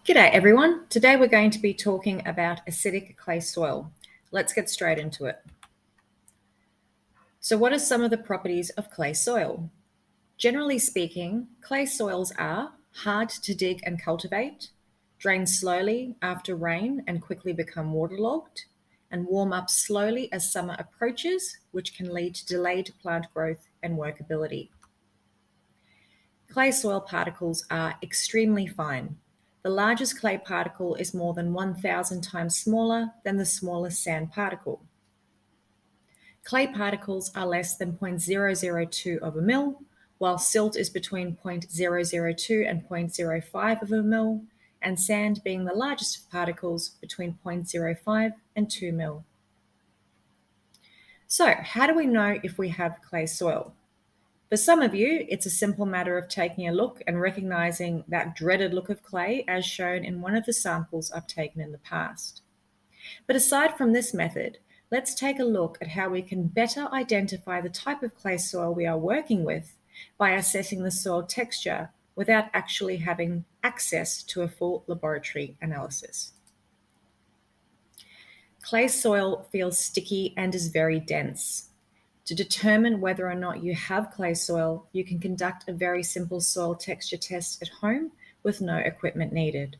G'day everyone. Today we're going to be talking about acidic clay soil. Let's get straight into it. So what are some of the properties of clay soil? Generally speaking, clay soils are hard to dig and cultivate, drain slowly after rain and quickly become waterlogged, and warm up slowly as summer approaches, which can lead to delayed plant growth and workability. Clay soil particles are extremely fine. The largest clay particle is more than 1,000 times smaller than the smallest sand particle. Clay particles are less than 0.002 of a mil, while silt is between 0.002 and 0.05 of a mil, and sand being the largest of particles between 0.05 and 2 mil. So, how do we know if we have clay soil? For some of you, it's a simple matter of taking a look and recognizing that dreaded look of clay as shown in one of the samples I've taken in the past. But aside from this method, let's take a look at how we can better identify the type of clay soil we are working with by assessing the soil texture without actually having access to a full laboratory analysis. Clay soil feels sticky and is very dense. To determine whether or not you have clay soil, you can conduct a very simple soil texture test at home with no equipment needed.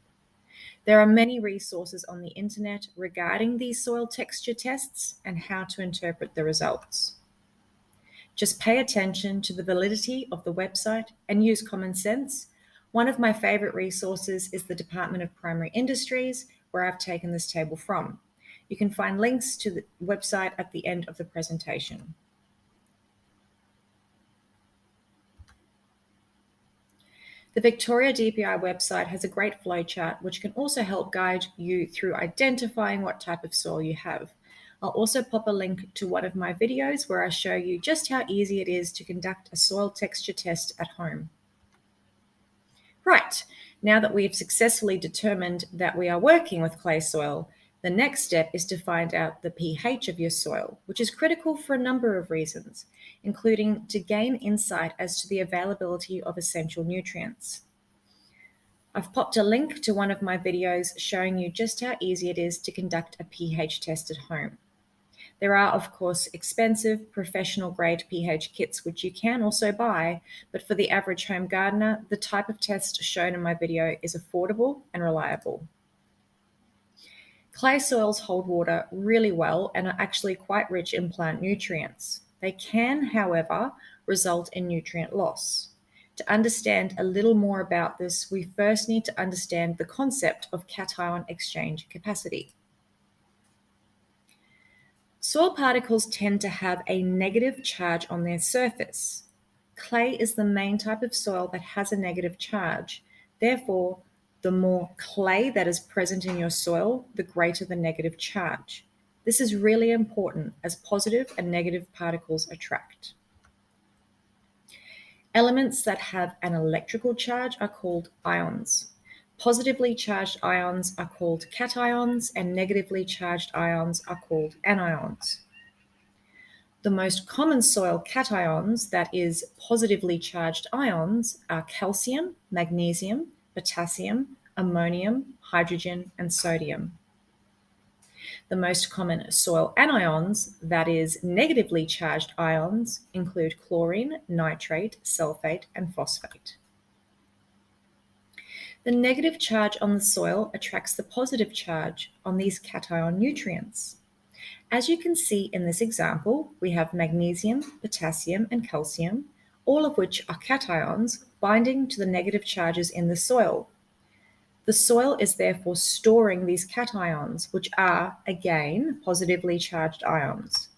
There are many resources on the internet regarding these soil texture tests and how to interpret the results. Just pay attention to the validity of the website and use common sense. One of my favorite resources is the Department of Primary Industries, where I've taken this table from. You can find links to the website at the end of the presentation. The Victoria DPI website has a great flowchart which can also help guide you through identifying what type of soil you have. I'll also pop a link to one of my videos where I show you just how easy it is to conduct a soil texture test at home. Right, now that we've successfully determined that we are working with clay soil, the next step is to find out the pH of your soil, which is critical for a number of reasons, including to gain insight as to the availability of essential nutrients. I've popped a link to one of my videos showing you just how easy it is to conduct a pH test at home. There are, of course, expensive professional-grade pH kits which you can also buy, but for the average home gardener, the type of test shown in my video is affordable and reliable. Clay soils hold water really well and are actually quite rich in plant nutrients. They can, however, result in nutrient loss. To understand a little more about this, we first need to understand the concept of cation exchange capacity. Soil particles tend to have a negative charge on their surface. Clay is the main type of soil that has a negative charge. Therefore, the more clay that is present in your soil, the greater the negative charge. This is really important as positive and negative particles attract. Elements that have an electrical charge are called ions. Positively charged ions are called cations and negatively charged ions are called anions. The most common soil cations, that is, positively charged ions, are calcium, magnesium, potassium, ammonium, hydrogen, and sodium. The most common soil anions, that is, negatively charged ions, include chlorine, nitrate, sulfate, and phosphate. The negative charge on the soil attracts the positive charge on these cation nutrients. As you can see in this example, we have magnesium, potassium, and calcium, all of which are cations binding to the negative charges in the soil. The soil is therefore storing these cations, which are, again, positively charged ions.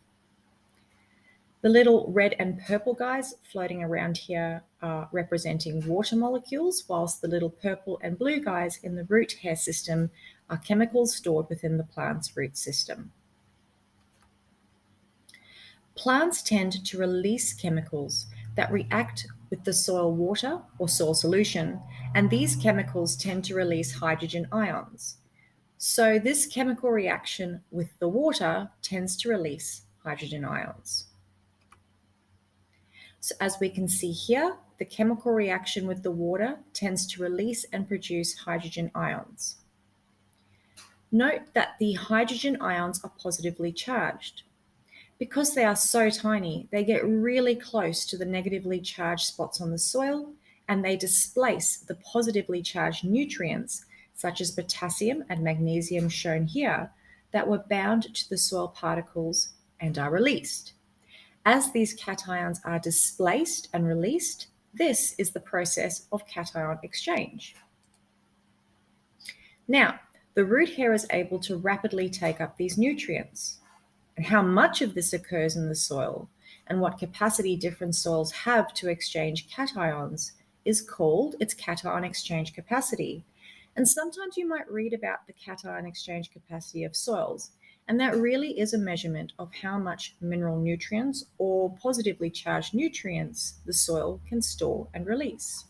The little red and purple guys floating around here are representing water molecules, whilst the little purple and blue guys in the root hair system are chemicals stored within the plant's root system. Plants tend to release chemicals that react with the soil water or soil solution, and these chemicals tend to release hydrogen ions. So this chemical reaction with the water tends to release hydrogen ions. So as we can see here, the chemical reaction with the water tends to release and produce hydrogen ions. Note that the hydrogen ions are positively charged. Because they are so tiny, they get really close to the negatively charged spots on the soil, and they displace the positively charged nutrients, such as potassium and magnesium shown here, that were bound to the soil particles and are released. As these cations are displaced and released, this is the process of cation exchange. Now, the root hair is able to rapidly take up these nutrients. And how much of this occurs in the soil and what capacity different soils have to exchange cations is called its cation exchange capacity. And sometimes you might read about the cation exchange capacity of soils, and that really is a measurement of how much mineral nutrients or positively charged nutrients the soil can store and release.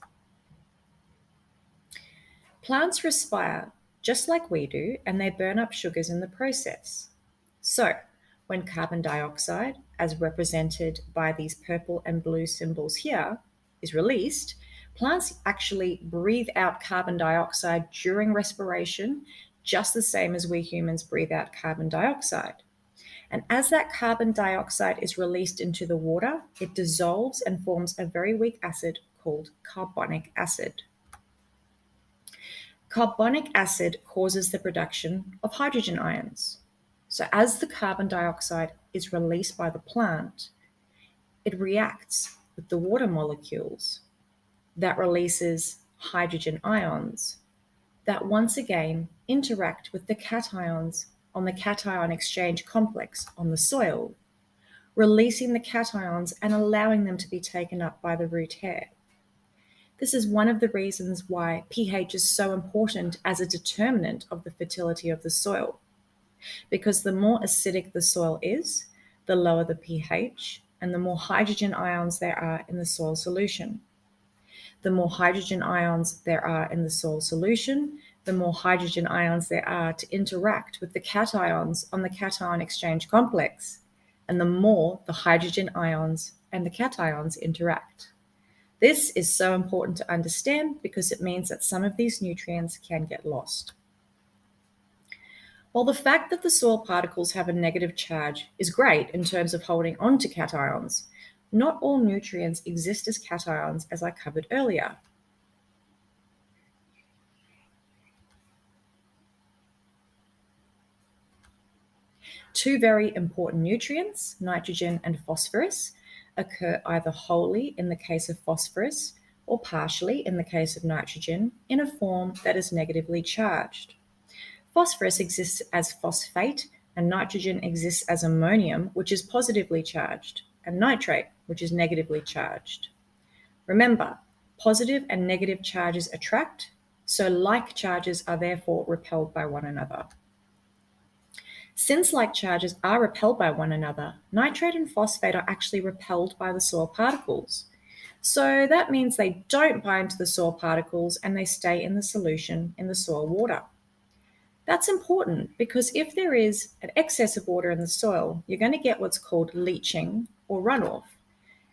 Plants respire just like we do, and they burn up sugars in the process. So, when carbon dioxide, as represented by these purple and blue symbols here, is released, plants actually breathe out carbon dioxide during respiration, just the same as we humans breathe out carbon dioxide. And as that carbon dioxide is released into the water, it dissolves and forms a very weak acid called carbonic acid. Carbonic acid causes the production of hydrogen ions. So as the carbon dioxide is released by the plant, it reacts with the water molecules that releases hydrogen ions that once again interact with the cations on the cation exchange complex on the soil, releasing the cations and allowing them to be taken up by the root hair. This is one of the reasons why pH is so important as a determinant of the fertility of the soil. Because the more acidic the soil is, the lower the pH, and the more hydrogen ions there are in the soil solution. The more hydrogen ions there are in the soil solution, the more hydrogen ions there are to interact with the cations on the cation exchange complex, and the more the hydrogen ions and the cations interact. This is so important to understand because it means that some of these nutrients can get lost. While the fact that the soil particles have a negative charge is great in terms of holding on to cations, not all nutrients exist as cations, as I covered earlier. Two very important nutrients, nitrogen and phosphorus, occur either wholly in the case of phosphorus or partially in the case of nitrogen in a form that is negatively charged. Phosphorus exists as phosphate, and nitrogen exists as ammonium, which is positively charged, and nitrate, which is negatively charged. Remember, positive and negative charges attract, so like charges are therefore repelled by one another. Since like charges are repelled by one another, nitrate and phosphate are actually repelled by the soil particles. So that means they don't bind to the soil particles and they stay in the solution in the soil water. That's important because if there is an excess of water in the soil, you're going to get what's called leaching or runoff.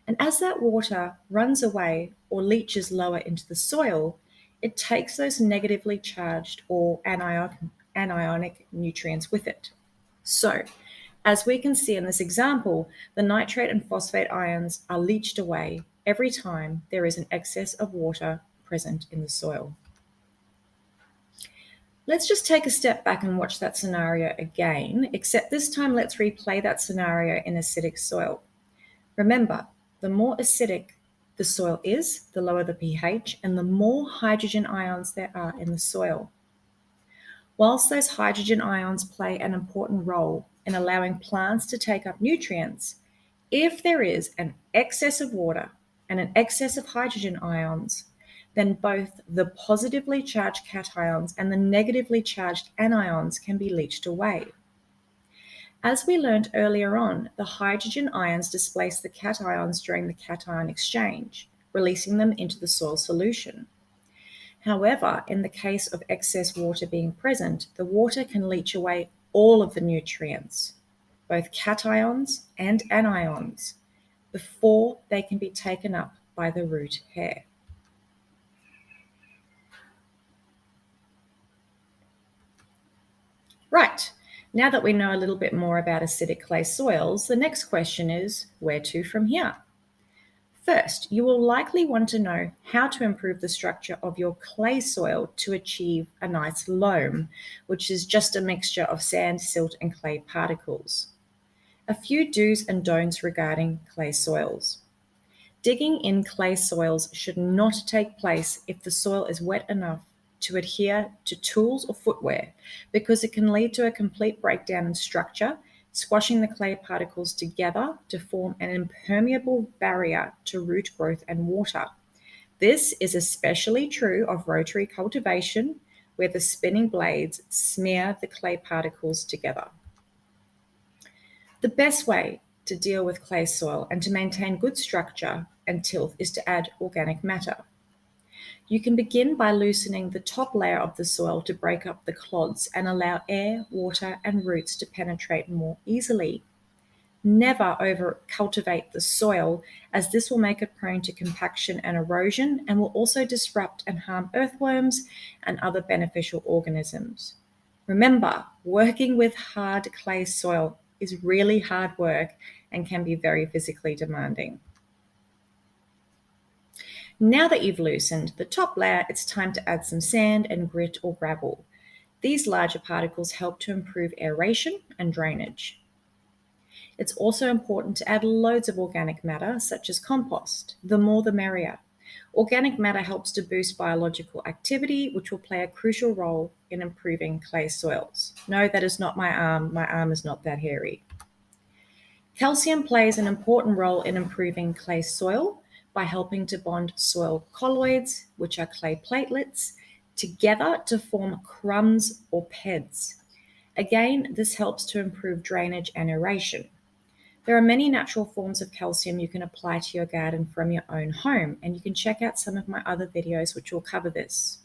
And as that water runs away or leaches lower into the soil, it takes those negatively charged or anionic nutrients with it. So, as we can see in this example, the nitrate and phosphate ions are leached away every time there is an excess of water present in the soil. Let's just take a step back and watch that scenario again, except this time let's replay that scenario in acidic soil. Remember, the more acidic the soil is, the lower the pH, and the more hydrogen ions there are in the soil. Whilst those hydrogen ions play an important role in allowing plants to take up nutrients, if there is an excess of water and an excess of hydrogen ions, then both the positively charged cations and the negatively charged anions can be leached away. As we learned earlier on, the hydrogen ions displace the cations during the cation exchange, releasing them into the soil solution. However, in the case of excess water being present, the water can leach away all of the nutrients, both cations and anions, before they can be taken up by the root hair. Right, now that we know a little bit more about acidic clay soils, the next question is, where to from here? First, you will likely want to know how to improve the structure of your clay soil to achieve a nice loam, which is just a mixture of sand, silt, and clay particles. A few do's and don'ts regarding clay soils. Digging in clay soils should not take place if the soil is wet enough to adhere to tools or footwear, because it can lead to a complete breakdown in structure, squashing the clay particles together to form an impermeable barrier to root growth and water. This is especially true of rotary cultivation, where the spinning blades smear the clay particles together. The best way to deal with clay soil and to maintain good structure and tilth is to add organic matter. You can begin by loosening the top layer of the soil to break up the clods and allow air, water, and roots to penetrate more easily. Never over-cultivate the soil, as this will make it prone to compaction and erosion and will also disrupt and harm earthworms and other beneficial organisms. Remember, working with hard clay soil is really hard work and can be very physically demanding. Now that you've loosened the top layer, it's time to add some sand and grit or gravel. These larger particles help to improve aeration and drainage. It's also important to add loads of organic matter, such as compost. The more the merrier. Organic matter helps to boost biological activity, which will play a crucial role in improving clay soils. No, that is not my arm. My arm is not that hairy. Calcium plays an important role in improving clay soil by helping to bond soil colloids, which are clay platelets, together to form crumbs or peds. Again, this helps to improve drainage and aeration. There are many natural forms of calcium you can apply to your garden from your own home, and you can check out some of my other videos which will cover this.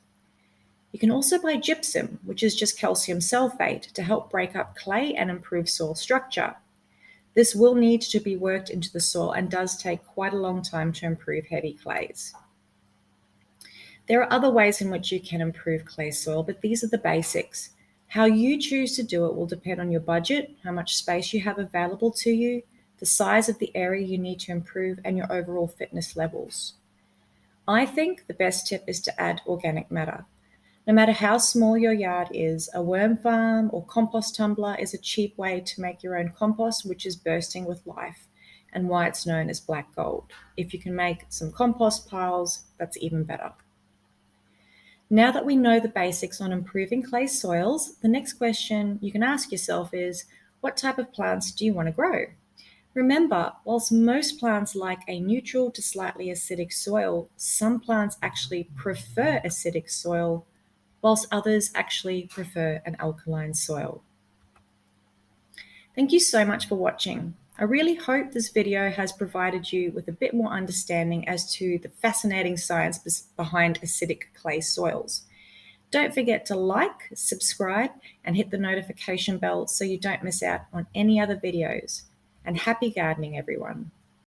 You can also buy gypsum, which is just calcium sulfate, to help break up clay and improve soil structure. This will need to be worked into the soil and does take quite a long time to improve heavy clays. There are other ways in which you can improve clay soil, but these are the basics. How you choose to do it will depend on your budget, how much space you have available to you, the size of the area you need to improve, and your overall fitness levels. I think the best tip is to add organic matter. No matter how small your yard is, a worm farm or compost tumbler is a cheap way to make your own compost, which is bursting with life, and why it's known as black gold. If you can make some compost piles, that's even better. Now that we know the basics on improving clay soils, the next question you can ask yourself is, what type of plants do you want to grow? Remember, whilst most plants like a neutral to slightly acidic soil, some plants actually prefer acidic soil, whilst others actually prefer an alkaline soil. Thank you so much for watching. I really hope this video has provided you with a bit more understanding as to the fascinating science behind acidic clay soils. Don't forget to like, subscribe, and hit the notification bell so you don't miss out on any other videos. And happy gardening, everyone.